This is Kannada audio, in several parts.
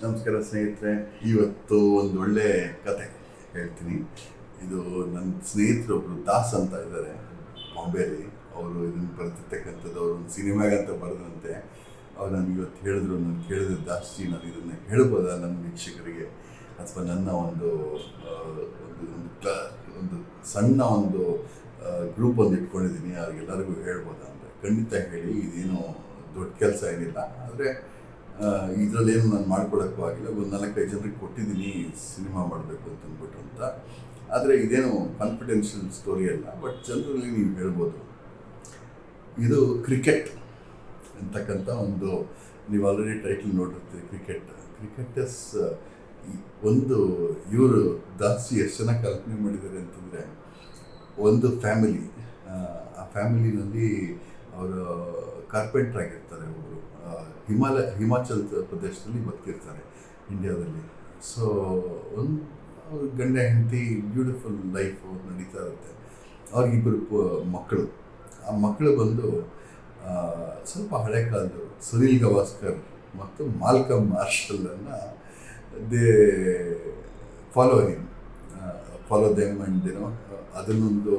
ನಮಸ್ಕಾರ ಸ್ನೇಹಿತರೆ. ಇವತ್ತು ಒಂದು ಒಳ್ಳೆ ಕತೆ ಹೇಳ್ತೀನಿ. ಇದು ನನ್ನ ಸ್ನೇಹಿತರೊಬ್ಬರು ದಾಸ್ ಅಂತ ಇದ್ದಾರೆ ಬಾಂಬೆಲಿ. ಅವರು ಇದನ್ನು ಬರ್ತಿರ್ತಕ್ಕಂಥದ್ದು ಅವರು ಒಂದು ಸಿನಿಮಾಗಂತ ಬರೆದಂತೆ. ಅವ್ರು ನನಗೆ ಇವತ್ತು ಹೇಳಿದ್ರು, ನಾನು ಕೇಳಿದ್ರೆ ಜಾಸ್ತಿ ನಾನು ಇದನ್ನು ಹೇಳ್ಬೋದಾ ನನ್ನ ವೀಕ್ಷಕರಿಗೆ, ಅಥವಾ ನನ್ನ ಒಂದು ಒಂದು ಒಂದು ಸಣ್ಣ ಒಂದು ಗ್ರೂಪ್ ಒಂದು ಇಟ್ಕೊಂಡಿದ್ದೀನಿ, ಅವ್ರಿಗೆಲ್ಲರಿಗೂ ಹೇಳ್ಬೋದಾ ಅಂದರೆ ಖಂಡಿತ ಹೇಳಿ. ಇದೇನು ದೊಡ್ಡ ಕೆಲಸ ಏನಿಲ್ಲ, ಆದರೆ ಇದರಲ್ಲೇನು ನಾನು ಮಾಡ್ಕೊಳಕ್ಕೂ ಆಗಿಲ್ಲ. ಒಂದು 4-5 ಜನರಿಗೆ ಕೊಟ್ಟಿದ್ದೀನಿ ಸಿನಿಮಾ ಮಾಡಬೇಕು ಅಂತಂದ್ಬಿಟ್ಟು ಅಂತ. ಆದರೆ ಇದೇನು ಕಾನ್ಫಿಡೆನ್ಷಿಯಲ್ ಸ್ಟೋರಿ ಅಲ್ಲ, ಬಟ್ ಜನರಲ್ಲಿ ನೀವು ಹೇಳ್ಬೋದು. ಇದು ಕ್ರಿಕೆಟ್ ಅಂತಕ್ಕಂಥ ಒಂದು, ನೀವು ಆಲ್ರೆಡಿ ಟೈಟಲ್ ನೋಡಿರ್ತೀರಿ, ಕ್ರಿಕೆಟರ್ಸ್. ಒಂದು ಇವರು ದಾಸಿ ಎಷ್ಟು ಚೆನ್ನಾಗಿ ಕಲ್ಪನೆ ಮಾಡಿದ್ದಾರೆ ಅಂತಂದರೆ, ಒಂದು ಫ್ಯಾಮಿಲಿ, ಆ ಫ್ಯಾಮಿಲಿನಲ್ಲಿ ಅವರು ಕಾರ್ಪೆಂಟ್ರ್ ಆಗಿರ್ತಾರೆ. ಒಬ್ಬರು ಹಿಮಾಚಲ್ ಪ್ರದೇಶದಲ್ಲಿ ಬದುಕಿರ್ತಾರೆ ಇಂಡಿಯಾದಲ್ಲಿ. ಸೊ ಒಂದು ಗಂಡ ಹೆಂಡತಿ ಬ್ಯೂಟಿಫುಲ್ ಲೈಫು ನಡೀತಾ ಇರುತ್ತೆ. ಅವ್ರಿಗಿಬ್ಬರು ಮಕ್ಕಳು. ಆ ಮಕ್ಕಳು ಬಂದು ಸ್ವಲ್ಪ ಹಳೆ ಕಾಲದ್ದು ಸುನಿಲ್ ಗವಾಸ್ಕರ್ ಮತ್ತು ಮಾಲ್ಕಮ್ ಮಾರ್ಷಲನ್ನು ದೇ ಫಾಲೋ ದೆಮ್ ಆ್ಯಂಡ್ ಏನೋ ಅದನ್ನೊಂದು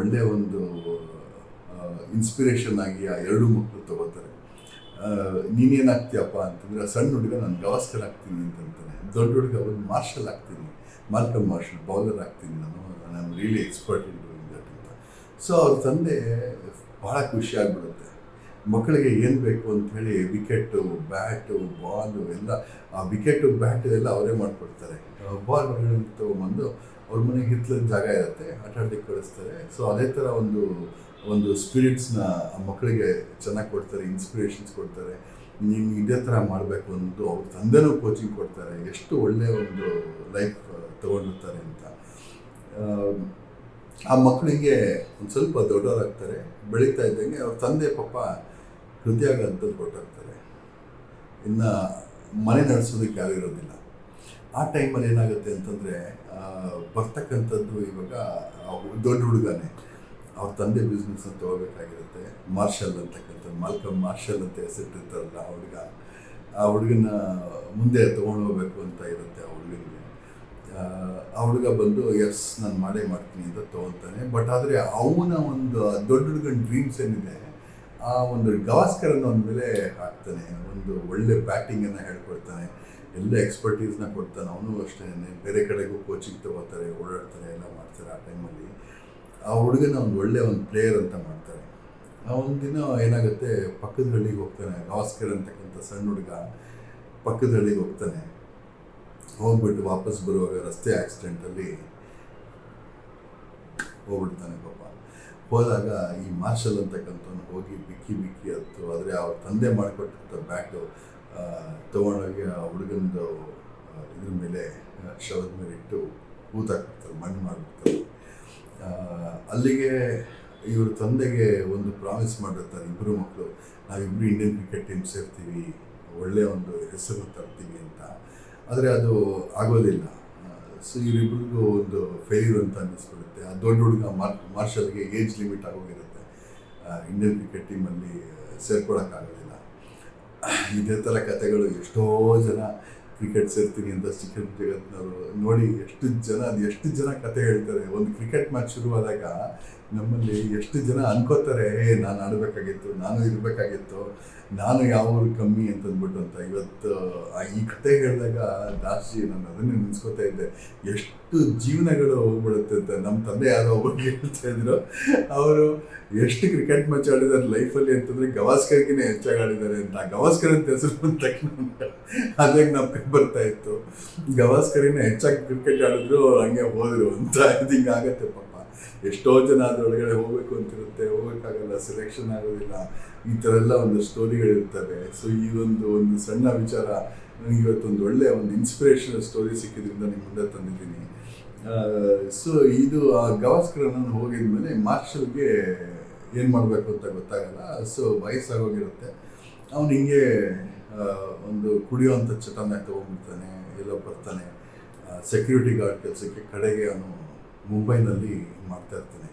ಒಳ್ಳೆಯ ಒಂದು ಇನ್ಸ್ಪಿರೇಷನ್ ಆಗಿ ಆ ಎರಡು ಮಕ್ಕಳು ತಗೋತಾರೆ. ನೀನೇನಾಗ್ತೀಯಪ್ಪ ಅಂತಂದರೆ, ಸಣ್ಣ ಹುಡುಗ ನಾನು ಗವಾಸ್ಕರ್ ಆಗ್ತೀನಿ ಅಂತಂತಾನೆ, ದೊಡ್ಡ ಹುಡುಗ ಒಂದು ಮಾರ್ಷಲ್ ಆಗ್ತೀನಿ, ಮಾಲ್ಕಮ್ ಮಾರ್ಷಲ್ ಬೌಲರ್ ಆಗ್ತೀನಿ, ನಾನು really expert in doing that ಅಂತ. ಸೊ ಅವ್ರ ತಂದೆ ಭಾಳ ಖುಷಿ ಆಗಿಬಿಡುತ್ತೆ. ಮಕ್ಕಳಿಗೆ ಏನು ಬೇಕು ಅಂಥೇಳಿ ವಿಕೆಟು, ಬ್ಯಾಟು, ಬಾಲು ಎಲ್ಲ, ಆ ವಿಕೆಟು ಬ್ಯಾಟು ಎಲ್ಲ ಅವರೇ ಮಾಡಿಕೊಡ್ತಾರೆ. ಬಾಲ್ ಹೊರಗಡೆ ತೊಗೊಂಬಂದು ಅವ್ರ ಮನೆಗೆ ಹಿತ್ತಲದ ಜಾಗ ಇರುತ್ತೆ, ಆಟ ಆಡಲಿಕ್ಕೆ ಕಳಿಸ್ತಾರೆ. ಸೊ ಅದೇ ಥರ ಒಂದು ಸ್ಪಿರಿಟ್ಸ್ನ ಆ ಮಕ್ಕಳಿಗೆ ಚೆನ್ನಾಗಿ ಕೊಡ್ತಾರೆ, ಇನ್ಸ್ಪಿರೇಷನ್ಸ್ ಕೊಡ್ತಾರೆ. ನೀನು ಇದೇ ಥರ ಮಾಡಬೇಕು ಅನ್ನೋದು ಅವ್ರ ತಂದೆನೂ ಕೋಚಿಂಗ್ ಕೊಡ್ತಾರೆ. ಎಷ್ಟು ಒಳ್ಳೆಯ ಒಂದು ಲೈಫ್ ತೊಗೊಂಡಿರ್ತಾರೆ ಅಂತ. ಆ ಮಕ್ಕಳಿಗೆ ಒಂದು ಸ್ವಲ್ಪ ದೊಡ್ಡವರಾಗ್ತಾರೆ. ಬೆಳೀತಾ ಇದ್ದಂಗೆ ಅವ್ರ ತಂದೆ ಪಾಪ ಹೃದಯಾಘಾತದಲ್ಲಿ ಕೊಟ್ಟಾಗ್ತಾರೆ. ಇನ್ನು ಮನೆ ನಡೆಸೋದಕ್ಕೆ ಯಾರು ಇರೋದಿಲ್ಲ. ಆ ಟೈಮಲ್ಲಿ ಏನಾಗುತ್ತೆ ಅಂತಂದರೆ, ಬರ್ತಕ್ಕಂಥದ್ದು ಇವಾಗ ದೊಡ್ಡ ಹುಡುಗನೇ ಅವ್ರ ತಂದೆ ಬಿಸ್ನೆಸ್ನ ತೊಗೋಬೇಕಾಗಿರುತ್ತೆ. ಮಾರ್ಷಲ್ ಅಂತಕ್ಕಂಥ ಮಾಲ್ಕಮ್ ಮಾರ್ಷಲ್ ಅಂತ ಹೆಸರಿಟ್ಟಿರ್ತಾರಲ್ಲ ಆ ಹುಡುಗನ ಮುಂದೆ ತೊಗೊಂಡು ಹೋಗ್ಬೇಕು ಅಂತ ಇರುತ್ತೆ ಆ ಹುಡುಗನಿಗೆ. ಆ ಹುಡುಗ ಬಂದು ಎಸ್ ನಾನು ಮಾಡ್ತೀನಿ ಅಂತ ತೊಗೊತಾನೆ. ಬಟ್ ಆದರೆ ಅವನ ಒಂದು ದೊಡ್ಡ ಹುಡುಗನ ಡ್ರೀಮ್ಸ್ ಏನಿದೆ, ಆ ಒಂದು ಗವಾಸ್ಕರನ್ನು ಅವನ ಮೇಲೆ ಹಾಕ್ತಾನೆ. ಒಂದು ಒಳ್ಳೆ ಬ್ಯಾಟಿಂಗನ್ನು ಹೇಳ್ಕೊಡ್ತಾನೆ, ಎಲ್ಲ ಎಕ್ಸ್ಪರ್ಟೀಸ್ನ ಕೊಡ್ತಾನೆ. ಅವನು ಅಷ್ಟೇ ಬೇರೆ ಕಡೆಗೂ ಕೋಚಿಂಗ್ ತೊಗೋತಾರೆ, ಓಡಾಡ್ತಾರೆ, ಎಲ್ಲ ಮಾಡ್ತಾರೆ. ಆ ಟೈಮಲ್ಲಿ ಆ ಹುಡುಗನ ಒಂದು ಒಳ್ಳೆಯ ಒಂದು ಪ್ಲೇಯರ್ ಅಂತ ಮಾಡ್ತಾರೆ. ಆ ಒಂದಿನ ಏನಾಗುತ್ತೆ, ಪಕ್ಕದ ಹಳ್ಳಿಗೆ ಹೋಗ್ತಾನೆ. ಗವಾಸ್ಕರ್ ಅಂತಕ್ಕಂಥ ಸಣ್ಣ ಹುಡುಗ ಪಕ್ಕದ ಹಳ್ಳಿಗೆ ಹೋಗ್ತಾನೆ. ಹೋಗ್ಬಿಟ್ಟು ವಾಪಸ್ ಬರುವಾಗ ರಸ್ತೆ ಆಕ್ಸಿಡೆಂಟಲ್ಲಿ ಹೋಗ್ಬಿಡ್ತಾನೆ ಪಾಪ. ಹೋದಾಗ ಈ ಮಾರ್ಷಲ್ ಅಂತಕ್ಕಂಥವ್ನು ಹೋಗಿ ಬಿಕ್ಕಿ ಹತ್ತು, ಆದರೆ ಅವ್ರ ತಂದೆ ಮಾಡಿಕೊಟ್ಟಿರ್ತ ಬ್ಯಾಟು ತೊಗೊಂಡೋಗಿ ಆ ಹುಡುಗಂದು ಇದ್ರ ಮೇಲೆ, ಶವದ ಮೇಲೆ ಇಟ್ಟು ಊತಾಕ್ಬಿಡ್ತಾರೆ, ಮಣ್ಣು ಮಾಡಿಬಿಡ್ತಾರೆ. ಅಲ್ಲಿಗೆ ಇವ್ರ ತಂದೆಗೆ ಒಂದು ಪ್ರಾಮಿಸ್ ಮಾಡಿರ್ತಾರೆ, ಇಬ್ಬರು ಮಕ್ಕಳು, ನಾವಿಬ್ಬರು ಇಂಡಿಯನ್ ಕ್ರಿಕೆಟ್ ಟೀಮ್ ಸೇರ್ತೀವಿ, ಒಳ್ಳೆಯ ಒಂದು ಹೆಸರು ತರ್ತೀವಿ ಅಂತ. ಆದರೆ ಅದು ಆಗೋದಿಲ್ಲ. ಸೊ ಇವರಿಬ್ಬರಿಗೂ ಒಂದು ಫೇಲ್ಯೂರ್ ಅಂತ ಅನ್ನಿಸ್ಬಿಡುತ್ತೆ. ಆ ದೊಡ್ಡ ಹುಡುಗ ಮಾರ್ಷಲ್ಗೆ ಏಜ್ ಲಿಮಿಟ್ ಆಗೋಗಿರುತ್ತೆ, ಇಂಡಿಯನ್ ಕ್ರಿಕೆಟ್ ಟೀಮಲ್ಲಿ ಸೇರ್ಕೊಳ್ಳೋಕ್ಕಾಗೋದಿಲ್ಲ. ಇದೇ ಥರ ಕತೆಗಳು ಎಷ್ಟೋ ಜನ ಕ್ರಿಕೆಟ್ ಸೇರ್ತೀನಿ ಅಂತ ಕ್ರಿಕೆಟ್ ಜಗತ್ತಿನವರು ನೋಡಿ, ಎಷ್ಟು ಜನ ಕತೆ ಹೇಳ್ತಾರೆ. ಒಂದು ಕ್ರಿಕೆಟ್ ಮ್ಯಾಚ್ ಶುರುವಾದಾಗ ನಮ್ಮಲ್ಲಿ ಎಷ್ಟು ಜನ ಅನ್ಕೋತಾರೆ, ನಾನು ಆಡಬೇಕಾಗಿತ್ತು, ನಾನು ಇರಬೇಕಾಗಿತ್ತು, ನಾನು ಯಾವ ಕಮ್ಮಿ ಅಂತಂದ್ಬಿಟ್ಟು ಅಂತ. ಇವತ್ತು ಈ ಕತೆ ಹೇಳಿದಾಗ ಜಾಸ್ತಿ ನಾನು ಅದನ್ನೇ ನೆನೆಸ್ಕೋತಾ ಇದ್ದೆ, ಎಷ್ಟು ಜೀವನಗಳು ಹೋಗ್ಬಿಡುತ್ತೆ ಅಂತ. ನಮ್ಮ ತಂದೆ ಯಾರೋ ಒಬ್ಬರು ಹೇಳ್ತಾ ಇದ್ರು, ಅವರು ಎಷ್ಟು ಕ್ರಿಕೆಟ್ ಮ್ಯಾಚ್ ಆಡಿದ್ದಾರೆ ಲೈಫಲ್ಲಿ ಅಂತಂದರೆ ಗವಾಸ್ಕರ್ಗಿನೇ ಹೆಚ್ಚಾಗಿ ಆಡಿದ್ದಾರೆ ಅಂತ. ಗವಾಸ್ಕರ್ ಅಂತ ಹೆಸರು ಬಂದ ತಕ್ಷಣ ಅದಾಗ ನಮ್ಗೆ ಬರ್ತಾ ಇತ್ತು, ಗವಾಸ್ಕರಿನೇ ಹೆಚ್ಚಾಗಿ ಕ್ರಿಕೆಟ್ ಆಡಿದ್ರು ಹಂಗೆ ಹೋದರು ಅಂತ. ಇದು ಹಿಂಗಾಗತ್ತೆ ಪಾಪ. ಎಷ್ಟೋ ಜನ ಅದರೊಳಗಡೆ ಹೋಗಬೇಕು ಅಂತಿರುತ್ತೆ, ಹೋಗೋಕ್ಕಾಗಲ್ಲ, ಸೆಲೆಕ್ಷನ್ ಆಗೋದಿಲ್ಲ. ಈ ಥರ ಎಲ್ಲ ಒಂದು ಸ್ಟೋರಿಗಳಿರ್ತವೆ. ಸೊ ಈ ಒಂದು ಸಣ್ಣ ವಿಚಾರ ನನಗೆ ಇವತ್ತೊಂದು ಒಳ್ಳೆಯ ಒಂದು ಇನ್ಸ್ಪಿರೇಷನಲ್ ಸ್ಟೋರಿ ಸಿಕ್ಕಿದ್ರಿಂದ ನಿಮ್ಮ ಮುಂದೆ ತಂದಿದ್ದೀನಿ. ಸೊ ಇದು ಆ ಗವಾಸ್ಕರನ್ನು ಹೋಗಿದ ಮೇಲೆ ಮಾರ್ಷಲ್ಗೆ ಏನು ಮಾಡಬೇಕು ಅಂತ ಗೊತ್ತಾಗಲ್ಲ. ಸೊ ವಯಸ್ಸಾಗೋಗಿರುತ್ತೆ. ಅವನು ಹಿಂಗೆ ಒಂದು ಕುಡಿಯೋವಂಥ ಚಟನ ತೊಗೊಂಡ್ಬಿಡ್ತಾನೆ, ಎಲ್ಲೋ ಬರ್ತಾನೆ. ಸೆಕ್ಯೂರಿಟಿ ಗಾರ್ಡ್ ಕೆಲಸಕ್ಕೆ ಕಡೆಗೆ ಅವನು ಮುಂಬೈನಲ್ಲಿ ಮಾಡ್ತಾ ಇರ್ತಾನೆ.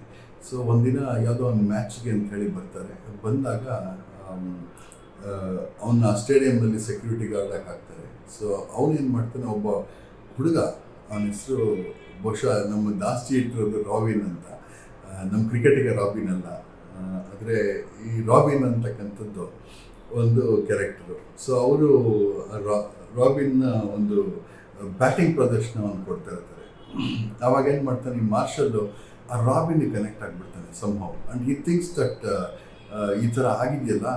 ಸೊ ಒಂದಿನ ಯಾವುದೋ ಒಂದು ಮ್ಯಾಚ್ಗೆ ಅಂತ ಹೇಳಿ ಬರ್ತಾರೆ. ಬಂದಾಗ ಅವನ್ನ ಸ್ಟೇಡಿಯಂನಲ್ಲಿ ಸೆಕ್ಯೂರಿಟಿ ಗಾರ್ಡಾಗಿ ಹಾಕ್ತಾರೆ. ಸೊ ಅವನೇನು ಮಾಡ್ತಾನೆ, ಒಬ್ಬ ಹುಡುಗ, ಅವನ ಹೆಸರು ಬಹುಶಃ ನಮ್ಮ ಜಾಸ್ತಿ ಇಟ್ಟಿರೋದು ರಾಬಿನ್ ಅಂತ. ನಮ್ಮ ಕ್ರಿಕೆಟಿಗ ರಾಬಿನ್ ಅಲ್ಲ, ಆದರೆ ಈ ರಾಬಿನ್ ಅಂತಕ್ಕಂಥದ್ದು ಒಂದು ಕ್ಯಾರೆಕ್ಟರು. ಸೊ ಅವರು ರಾಬಿನ್ನ ಒಂದು ಬ್ಯಾಟಿಂಗ್ ಪ್ರದರ್ಶನವನ್ನು ಕೊಡ್ತಾ ಇರ್ತಾರೆ. ಆವಾಗ ಏನು ಮಾಡ್ತಾನೆ, ಈ ಮಾರ್ಷಲ್ಲು ಆ ರಾಬಿನ್ಗೆ ಕನೆಕ್ಟ್ ಆಗಿಬಿಡ್ತಾನೆ somehow. And he thinks that ಈ ಥರ ಆಗಿದೆಯಲ್ಲ,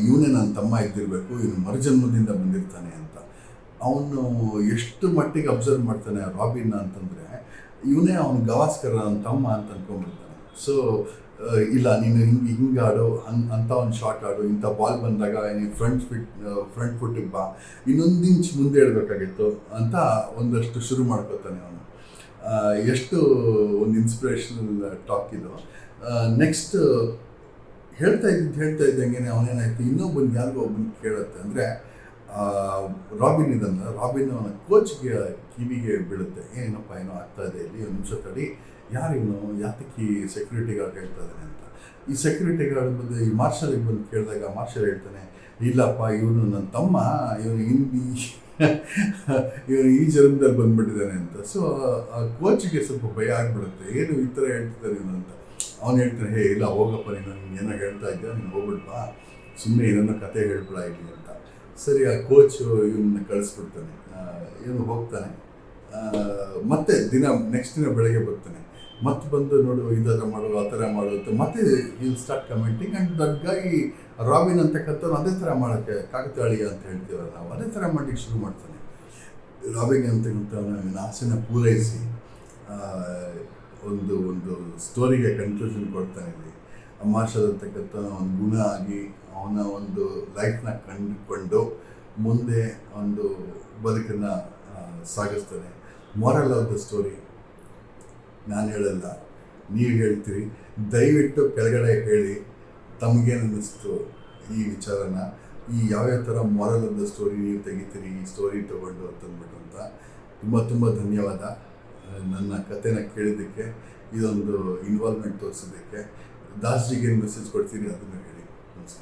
ಇವನೇ ನನ್ನ ತಮ್ಮ ಇದ್ದಿರಬೇಕು, ಇವನು ಮರುಜನ್ಮದಿಂದ ಬಂದಿರ್ತಾನೆ ಅಂತ. ಅವನು ಎಷ್ಟು ಮಟ್ಟಿಗೆ ಅಬ್ಸರ್ವ್ ಮಾಡ್ತಾನೆ ರಾಬಿನ್ನ ಅಂತಂದರೆ, ಇವನೇ ಅವನು ಗವಾಸ್ಕರ್ ನನ್ನ ತಮ್ಮ ಅಂತ ಅಂದ್ಕೊಂಡ್ಬಿಡ್ತಾನೆ. ಸೊ ಇಲ್ಲ, ನೀನು ಹಿಂಗೆ ಆಡು, ಅಂಥ ಒಂದು ಶಾಟ್ ಆಡು, ಇಂಥ ಬಾಲ್ ಬಂದಾಗ ನೀನು ಫ್ರಂಟ್ ಫುಟ್ಟಿಗೆ ಬಾ, ಇನ್ನೊಂದು ಇಂಚ್ ಮುಂದೆ ಇಡಬೇಕಾಗಿತ್ತು ಅಂತ ಒಂದಷ್ಟು ಶುರು ಮಾಡ್ಕೋತಾನೆ ಅವನು. ಎಷ್ಟು ಒಂದು ಇನ್ಸ್ಪಿರೇಷನಲ್ ಟಾಕ್ ಇದು. ನೆಕ್ಸ್ಟ್ ಹೇಳ್ತಾ ಇದ್ದಂಗೆ ಅವನೇನಾಯ್ತು, ಇನ್ನೊಬ್ಬನಿಗೆ ಯಾರಿಗೋ ಒಬ್ಬನಿಗೆ ಕೇಳುತ್ತೆ. ಅಂದರೆ ರಾಬಿನ್ ಇದನ್ನ, ರಾಬಿನ್ ಅವನ ಕೋಚ್ಗೆ ಕಿವಿಗೆ ಬೀಳುತ್ತೆ, ಏನಪ್ಪ ಏನೋ ಆಗ್ತಾ ಇದೆ ಇಲ್ಲಿ, ಒಂದು ನಿಮಿಷ ತಡಿ, ಯಾರು ಇವನು, ಯಾತಕ್ಕೆ ಈ ಸೆಕ್ಯೂರಿಟಿ ಗಾರ್ಡ್ ಹೇಳ್ತಾ ಇದ್ದಾನೆ ಅಂತ. ಈ ಸೆಕ್ಯೂರಿಟಿ ಗಾರ್ಡ್ ಬಂದು ಈ ಮಾರ್ಷಲ್ಗೆ ಬಂದು ಕೇಳಿದಾಗ ಮಾರ್ಷಲ್ ಹೇಳ್ತಾನೆ, ಇಲ್ಲಪ್ಪ ಇವನು ನನ್ನ ತಮ್ಮ, ಇವನು ಈ ಜನ್ಮದಲ್ಲಿ ಬಂದ್ಬಿಟ್ಟಿದ್ದಾನೆ ಅಂತ. ಸೊ ಆ ಕೋಚ್ಗೆ ಸ್ವಲ್ಪ ಭಯ ಆಗಿಬಿಡುತ್ತೆ, ಏನು ಈ ಥರ ಹೇಳ್ತಿದ್ದಾನೆ ಇವನು ಅಂತ. ಅವನು ಹೇಳ್ತಾನೆ, ಹೇ ಇಲ್ಲ ಹೋಗಪ್ಪ, ನೀನು ಏನೋ ಹೇಳ್ತಾ ಇದ್ದ, ನೀನು ಹೋಗ್ಬಿಡ್ಬಾ, ಸುಮ್ಮನೆ ಏನನ್ನ ಕತೆ ಹೇಳ್ಬಿಡ ಇಲ್ಲಿ ಅಂತ. ಸರಿ, ಆ ಕೋಚು ಇವನ್ನ ಕಳಿಸ್ಬಿಡ್ತಾನೆ. ಇವನು ಹೋಗ್ತಾನೆ. ಮತ್ತೆ ನೆಕ್ಸ್ಟ್ ದಿನ ಬೆಳಗ್ಗೆ ಬರ್ತಾನೆ, ಮತ್ತೆ ಬಂದು ನೋಡು, ಈ ಥರ ಮಾಡು, ಆ ಥರ ಮಾಡು ಅಂತ ಮತ್ತೆ will start commenting. And that guy Robin ಅಂತಕ್ಕಂಥವ್ರು ಅದೇ ಥರ ಮಾಡೋಕ್ಕೆ ಕಾಕತಾಳೀಯ ಅಂತ ಹೇಳ್ತೀವಲ್ಲ ನಾವು, ಅದೇ ಥರ ಮಾಡಲಿಕ್ಕೆ ಶುರು ಮಾಡ್ತಾನೆ. ರಾಬಿನ್ ಅಂತಕ್ಕಂಥವ್ನ ಆಸೆನ ಪೂರೈಸಿ ಒಂದು ಸ್ಟೋರಿಗೆ ಕನ್ಕ್ಲೂಷನ್ ಕೊಡ್ತಾನೆ. ಇಲ್ಲಿ ಮಾರ್ಷಲ್ ಅಂತಕ್ಕಂಥ ಒಂದು ಗುಣ ಆಗಿ ಅವನ ಒಂದು ಲೈಫ್ನ ಕಂಡುಕೊಂಡು ಮುಂದೆ ಒಂದು ಬದುಕನ್ನು ಸಾಗಿಸ್ತಾನೆ. ಮೊರಲ್ ಆಫ್ ದ ಸ್ಟೋರಿ ನಾನು ಹೇಳಲ್ಲ, ನೀವು ಹೇಳ್ತೀರಿ. ದಯವಿಟ್ಟು ಕೆಳಗಡೆ ಹೇಳಿ ತಮಗೇನು ಅನ್ನಿಸ್ತು ಈ ವಿಚಾರನ, ಈ ಯಾವ್ಯಾವ ಥರ ಮೊರಲ್ ಆಫ್ ದ ಸ್ಟೋರಿ ನೀವು ತೆಗಿತೀರಿ ಈ ಸ್ಟೋರಿ ತೊಗೊಂಡು ಅಂತಂದ್ಬಿಟ್ಟು ಅಂತ. ತುಂಬ ಧನ್ಯವಾದ ನನ್ನ ಕಥೆನ ಕೇಳಿದ್ದಕ್ಕೆ, ಇದೊಂದು ಇನ್ವಾಲ್ವ್ಮೆಂಟ್ ತೋರಿಸಿದ್ದಕ್ಕೆ. ದಾಸ್ಜಿಗೆ ಮೆಸೇಜ್ ಕೊಡ್ತೀನಿ, ಅದನ್ನು ಹೇಳಿ.